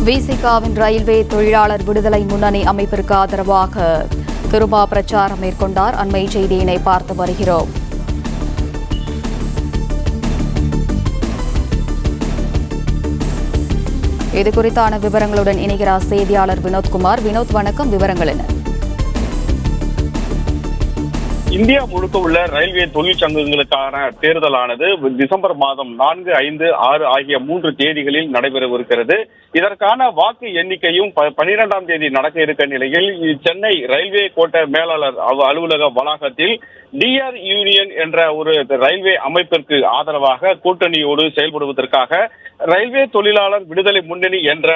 விசிகாவின் railway தொழிலாளர் விடுதலை முன்னணி அமைப்பிற்கு ஆதரவாக திருமா பிரச்சாரம் மேற்கொண்டார். அண்மை செய்தியினை பார்த்து வருகிறோம். இதுகுறித்தான விவரங்களுடன் இணைகிறார் செய்தியாளர் வினோத்குமார். வினோத், வணக்கம். விவரங்கள் என்ன? இந்தியா முழுக்க உள்ள ரயில்வே தொழிற்சங்கங்களுக்கான தேர்தலானது டிசம்பர் மாதம் 4, 5, 6 ஆகிய 3 தேதிகளில் நடைபெறவிருக்கிறது. இதற்கான வாக்கு எண்ணிக்கையும் 12ஆம் தேதி நடக்க இருக்க நிலையில் சென்னை ரயில்வே கோட்ட மேலாளர் அலுவலக வளாகத்தில் டிஆர் யூனியன் என்ற ஒரு ரயில்வே அமைப்பிற்கு ஆதரவாக கூட்டணியோடு செயல்படுவதற்காக ரயில்வே தொழிலாளர் விடுதலை முன்னணி என்ற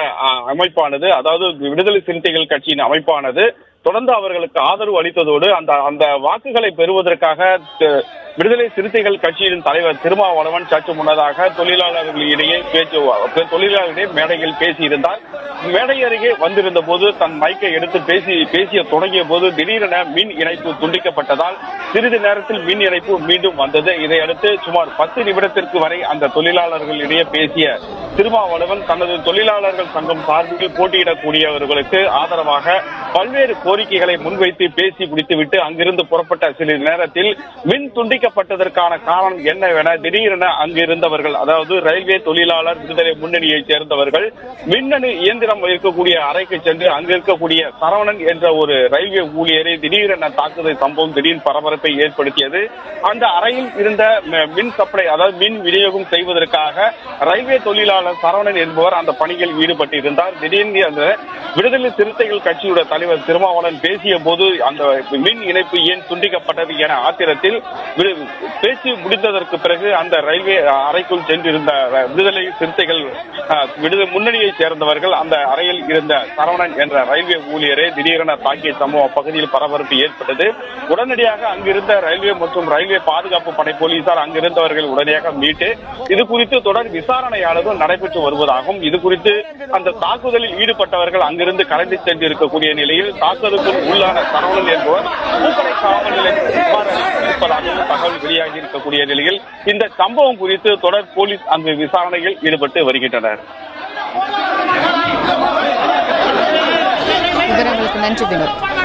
அமைப்பானது, அதாவது விடுதலை சிறுத்தைகள் கட்சியின் அமைப்பானது தொடர்ந்து அவர்களுக்கு ஆதரவு அளித்ததோடு அந்த வாக்குகளை பெறுவதற்காக விடுதலை சிறுத்தைகள் கட்சியின் தலைவர் திருமாவளவன் சற்று முன்னதாக தொழிலாளர்களிடையே மேடையில் பேசியிருந்தார். மேடை அருகே வந்திருந்த போது தன் மைக்கை எடுத்து பேசிய தொடங்கிய போது திடீரென மின் இணைப்பு துண்டிக்கப்பட்டதால் சிறிது நேரத்தில் மின் இணைப்பு மீண்டும் வந்தது. இதையடுத்து சுமார் 10 நிமிடத்திற்கு வரை அந்த தொழிலாளர்களிடையே பேசிய திருமாவளவன் தனது தொழிலாளர்கள் சங்கம் சார்பில் போட்டியிடக்கூடியவர்களுக்கு ஆதரவாக பல்வேறு கோரிக்கைகளை முன்வைத்து பேசி முடித்துவிட்டு அங்கிருந்து புறப்பட்ட சிறிது நேரத்தில் மின் துண்டிக்கப்பட்டதற்கான காரணம் என்னவென திடீரென அங்கிருந்தவர்கள், அதாவது ரயில்வே தொழிலாளர் விடுதலை முன்னணியைச் சேர்ந்தவர்கள் மின்னணு இயந்திரம் இருக்கக்கூடிய அறைக்கு சென்று அங்கு இருக்கக்கூடிய சரவணன் என்ற ஒரு ரயில்வே ஊழியரை திடீரென தாக்குதல் சம்பவம் திடீர் பரபரப்பை ஏற்படுத்தியது. அந்த அறையில் இருந்த மின் சப்ளை, அதாவது மின் விநியோகம் செய்வதற்காக ரயில்வே தொழிலாளர் சரவணன் என்பவர் அந்த பணியில் ஈடுபட்டிருந்தார். திடீர்னு அந்த விடுதலை சிறுத்தைகள் கட்சியுடைய தலைவர் திருமாவளவன் பேசிய போது அந்த மின் இணைப்பு ஏன் துண்டிக்கப்பட்டது என ஆத்திரத்தில் பேச்சு முடிந்ததற்கு பிறகு அந்த ரயில்வே அறைக்குள் சென்றிருந்த விடுதலை சிறுத்தைகள் முன்னணியைச் சேர்ந்தவர்கள் அந்த அறையில் இருந்த சரவணன் என்ற ரயில்வே ஊழியரை திடீரென தாக்கிய சம்பவம் அப்பகுதியில் பரபரப்பு ஏற்பட்டது. உடனடியாக அங்கிருந்த ரயில்வே மற்றும் ரயில்வே பாதுகாப்பு படை போலீசார் அங்கிருந்தவர்கள் உடனடியாக மீட்டு இது குறித்து தொடர் விசாரணையானது நடைபெற்று வருவதாகவும், இது குறித்து அந்த தாக்குதலில் ஈடுபட்டவர்கள் அங்கிருந்து கலந்து சென்றிருக்கக்கூடிய நிலையில் தாக்குதலுக்கு உள்ளான சரவணன் என்பவர் பூக்கடை காவல் நிலையத்தில் இருப்பதாகவும் தகவல் வெளியாகி இருக்கக்கூடிய நிலையில் இந்த சம்பவம் குறித்து தொடர் போலீஸ் அங்கு விசாரணையில் ஈடுபட்டு வருகின்றனர். விவரங்களுக்கு நன்றி வினோத்.